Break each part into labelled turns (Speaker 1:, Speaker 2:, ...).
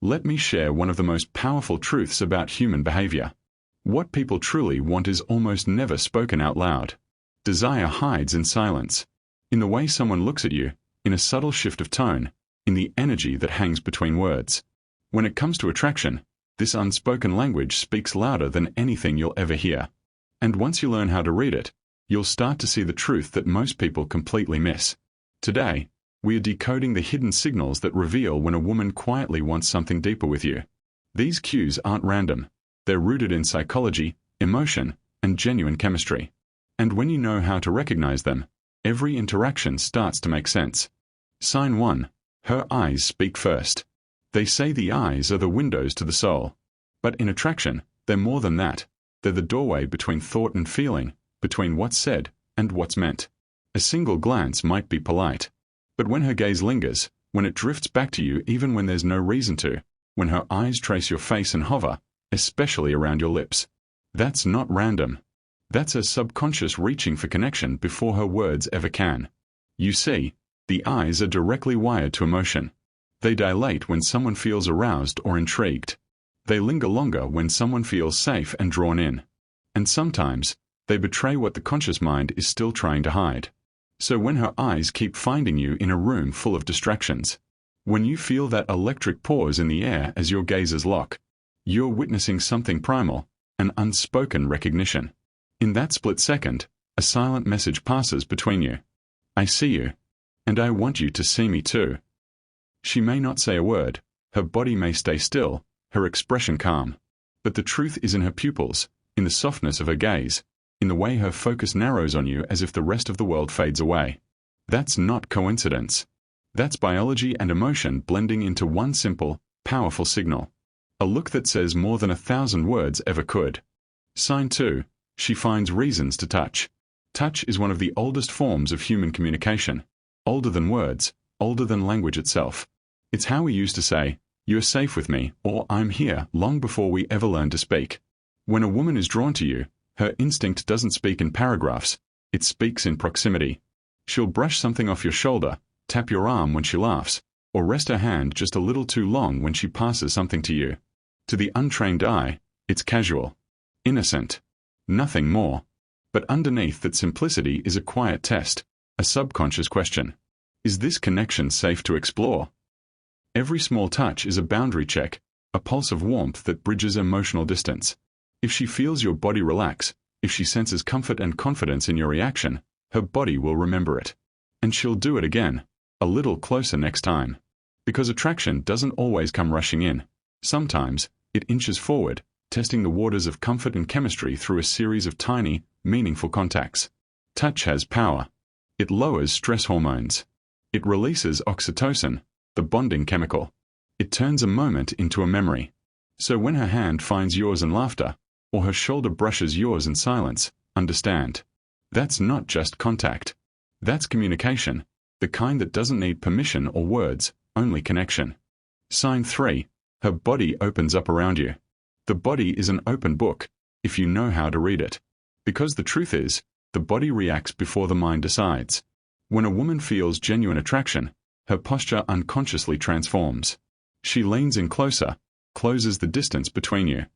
Speaker 1: Let me share one of the most powerful truths about human behavior. What people truly want is almost never spoken out loud. Desire hides in silence. In the way someone looks at you, in a subtle shift of tone, in the energy that hangs between words. When it comes to attraction, this unspoken language speaks louder than anything you'll ever hear. And once you learn how to read it, you'll start to see the truth that most people completely miss. Today, we are decoding the hidden signals that reveal when a woman quietly wants something deeper with you. These cues aren't random. They're rooted in psychology, emotion, and genuine chemistry. And when you know how to recognize them, every interaction starts to make sense. Sign 1. Her eyes speak first. They say the eyes are the windows to the soul. But in attraction, they're more than that. They're the doorway between thought and feeling, between what's said and what's meant. A single glance might be polite. But when her gaze lingers, when it drifts back to you even when there's no reason to, when her eyes trace your face and hover, especially around your lips, that's not random. That's her subconscious reaching for connection before her words ever can. You see, the eyes are directly wired to emotion. They dilate when someone feels aroused or intrigued. They linger longer when someone feels safe and drawn in. And sometimes, they betray what the conscious mind is still trying to hide. So when her eyes keep finding you in a room full of distractions, when you feel that electric pause in the air as your gazes lock, you're witnessing something primal, an unspoken recognition. In that split second, a silent message passes between you. I see you. And I want you to see me too. She may not say a word, her body may stay still, her expression calm. But the truth is in her pupils, in the softness of her gaze, in the way her focus narrows on you as if the rest of the world fades away. That's not coincidence. That's biology and emotion blending into one simple, powerful signal. A look that says more than 1,000 words ever could. Sign 2. She finds reasons to touch. Touch is one of the oldest forms of human communication. Older than words, older than language itself. It's how we used to say, "You're safe with me," or "I'm here," long before we ever learned to speak. When a woman is drawn to you, her instinct doesn't speak in paragraphs, it speaks in proximity. She'll brush something off your shoulder, tap your arm when she laughs, or rest her hand just a little too long when she passes something to you. To the untrained eye, it's casual, innocent, nothing more. But underneath that simplicity is a quiet test, a subconscious question. Is this connection safe to explore? Every small touch is a boundary check, a pulse of warmth that bridges emotional distance. If she feels your body relax, if she senses comfort and confidence in your reaction, her body will remember it. And she'll do it again, a little closer next time. Because attraction doesn't always come rushing in. Sometimes, it inches forward, testing the waters of comfort and chemistry through a series of tiny, meaningful contacts. Touch has power. It lowers stress hormones. It releases oxytocin, the bonding chemical. It turns a moment into a memory. So when her hand finds yours in laughter, or her shoulder brushes yours in silence, understand. That's not just contact. That's communication, the kind that doesn't need permission or words, only connection. Sign 3. Her body opens up around you. The body is an open book, if you know how to read it. Because the truth is, the body reacts before the mind decides. When a woman feels genuine attraction, her posture unconsciously transforms. She leans in closer, closes the distance between you.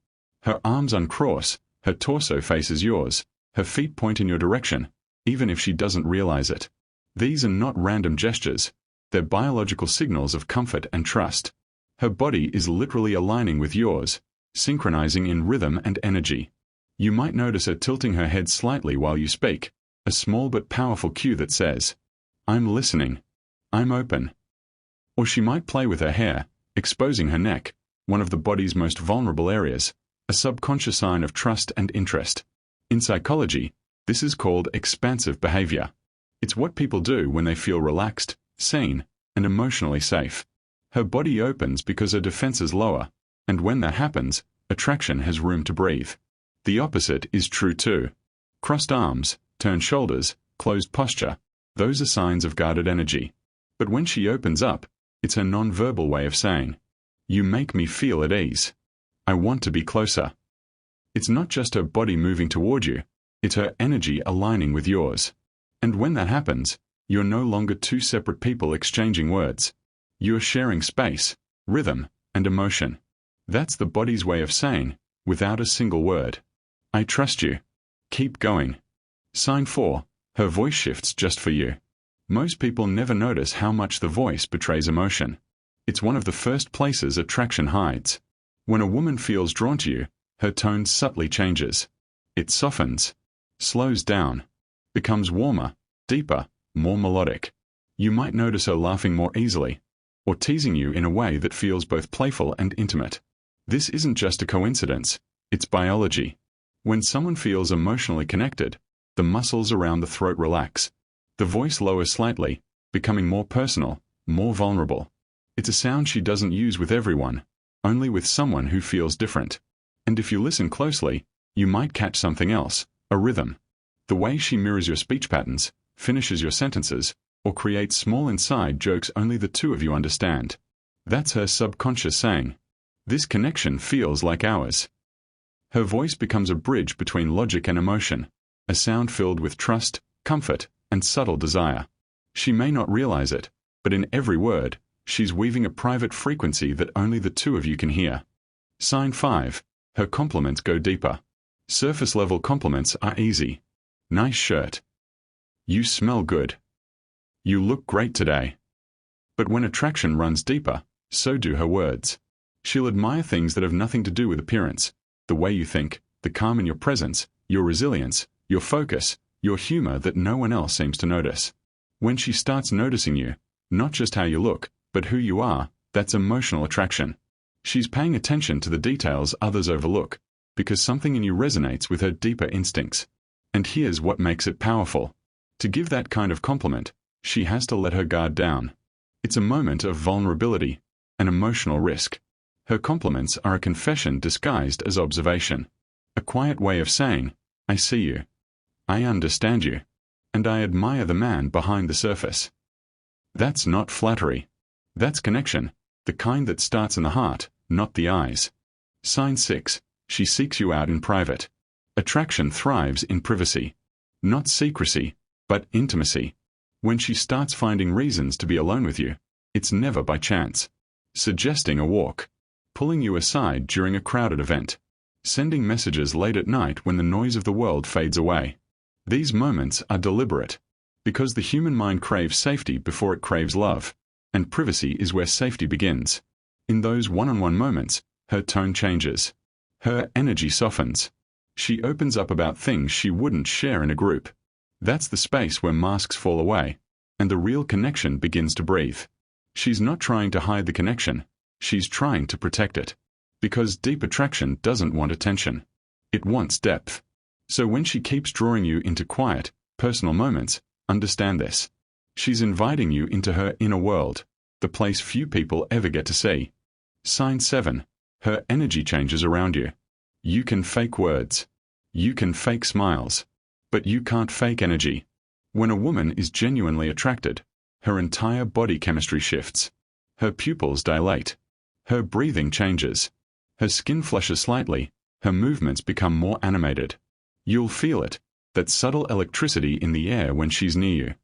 Speaker 1: Her arms uncross, her torso faces yours, her feet point in your direction, even if she doesn't realize it. These are not random gestures. They're biological signals of comfort and trust. Her body is literally aligning with yours, synchronizing in rhythm and energy. You might notice her tilting her head slightly while you speak, a small but powerful cue that says, "I'm listening. I'm open." Or she might play with her hair, exposing her neck, one of the body's most vulnerable areas, a subconscious sign of trust and interest. In psychology, this is called expansive behavior. It's what people do when they feel relaxed, seen, and emotionally safe. Her body opens because her defenses lower, and when that happens, attraction has room to breathe. The opposite is true too. Crossed arms, turned shoulders, closed posture, those are signs of guarded energy. But when she opens up, it's her non-verbal way of saying, "You make me feel at ease. I want to be closer." It's not just her body moving toward you, it's her energy aligning with yours. And when that happens, you're no longer two separate people exchanging words. You're sharing space, rhythm, and emotion. That's the body's way of saying, without a single word, I trust you. Keep going. Sign 4. Her voice shifts just for you. Most people never notice how much the voice betrays emotion. It's one of the first places attraction hides. When a woman feels drawn to you, her tone subtly changes. It softens, slows down, becomes warmer, deeper, more melodic. You might notice her laughing more easily, or teasing you in a way that feels both playful and intimate. This isn't just a coincidence, it's biology. When someone feels emotionally connected, the muscles around the throat relax. The voice lowers slightly, becoming more personal, more vulnerable. It's a sound she doesn't use with everyone, only with someone who feels different. And if you listen closely, you might catch something else, a rhythm. The way she mirrors your speech patterns, finishes your sentences, or creates small inside jokes only the two of you understand. That's her subconscious saying, this connection feels like ours. Her voice becomes a bridge between logic and emotion, a sound filled with trust, comfort, and subtle desire. She may not realize it, but in every word, she's weaving a private frequency that only the two of you can hear. Sign 5. Her compliments go deeper. Surface-level compliments are easy. Nice shirt. You smell good. You look great today. But when attraction runs deeper, so do her words. She'll admire things that have nothing to do with appearance. The way you think, the calm in your presence, your resilience, your focus, your humor that no one else seems to notice. When she starts noticing you, not just how you look, but who you are, that's emotional attraction. She's paying attention to the details others overlook, because something in you resonates with her deeper instincts. And here's what makes it powerful. To give that kind of compliment, she has to let her guard down. It's a moment of vulnerability, an emotional risk. Her compliments are a confession disguised as observation. A quiet way of saying, I see you. I understand you. And I admire the man behind the surface. That's not flattery. That's connection, the kind that starts in the heart, not the eyes. Sign 6. She seeks you out in private. Attraction thrives in privacy. Not secrecy, but intimacy. When she starts finding reasons to be alone with you, it's never by chance. Suggesting a walk. Pulling you aside during a crowded event. Sending messages late at night when the noise of the world fades away. These moments are deliberate, because the human mind craves safety before it craves love, and privacy is where safety begins. In those one-on-one moments, her tone changes. Her energy softens. She opens up about things she wouldn't share in a group. That's the space where masks fall away, and the real connection begins to breathe. She's not trying to hide the connection, she's trying to protect it. Because deep attraction doesn't want attention. It wants depth. So when she keeps drawing you into quiet, personal moments, understand this. She's inviting you into her inner world, the place few people ever get to see. Sign 7. Her energy changes around you. You can fake words. You can fake smiles. But you can't fake energy. When a woman is genuinely attracted, her entire body chemistry shifts. Her pupils dilate. Her breathing changes. Her skin flushes slightly. Her movements become more animated. You'll feel it, that subtle electricity in the air when she's near you.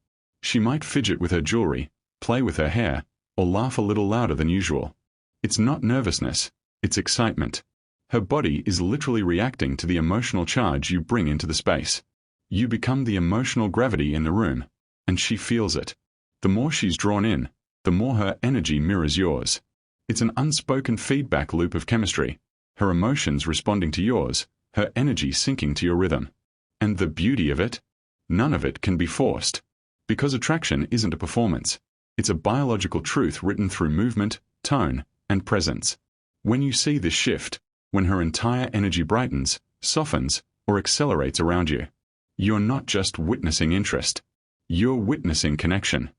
Speaker 1: She might fidget with her jewelry, play with her hair, or laugh a little louder than usual. It's not nervousness, it's excitement. Her body is literally reacting to the emotional charge you bring into the space. You become the emotional gravity in the room, and she feels it. The more she's drawn in, the more her energy mirrors yours. It's an unspoken feedback loop of chemistry, her emotions responding to yours, her energy syncing to your rhythm. And the beauty of it? None of it can be forced. Because attraction isn't a performance. It's a biological truth written through movement, tone, and presence. When you see this shift, when her entire energy brightens, softens, or accelerates around you, you're not just witnessing interest. You're witnessing connection.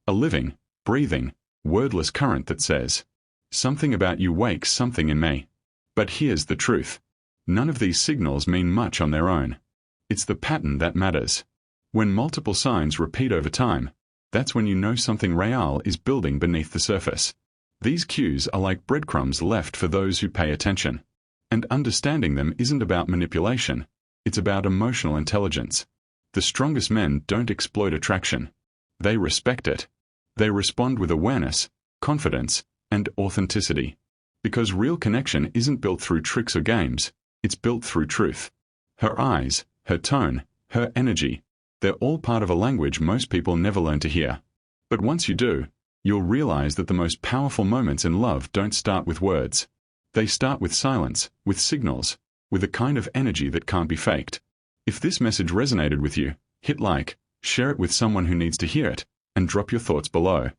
Speaker 1: A living, breathing, wordless current that says, something about you wakes something in me. But here's the truth. None of these signals mean much on their own. It's the pattern that matters. When multiple signs repeat over time, that's when you know something real is building beneath the surface. These cues are like breadcrumbs left for those who pay attention. And understanding them isn't about manipulation, it's about emotional intelligence. The strongest men don't exploit attraction. They respect it. They respond with awareness, confidence, and authenticity. Because real connection isn't built through tricks or games, it's built through truth. Her eyes, her tone, her energy, they're all part of a language most people never learn to hear. But once you do, you'll realize that the most powerful moments in love don't start with words. They start with silence, with signals, with a kind of energy that can't be faked. If this message resonated with you, hit like, share it with someone who needs to hear it, and drop your thoughts below.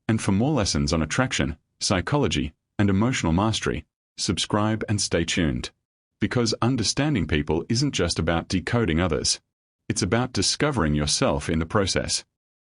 Speaker 1: And for more lessons on attraction, psychology, and emotional mastery, subscribe and stay tuned. Because understanding people isn't just about decoding others. It's about discovering yourself in the process.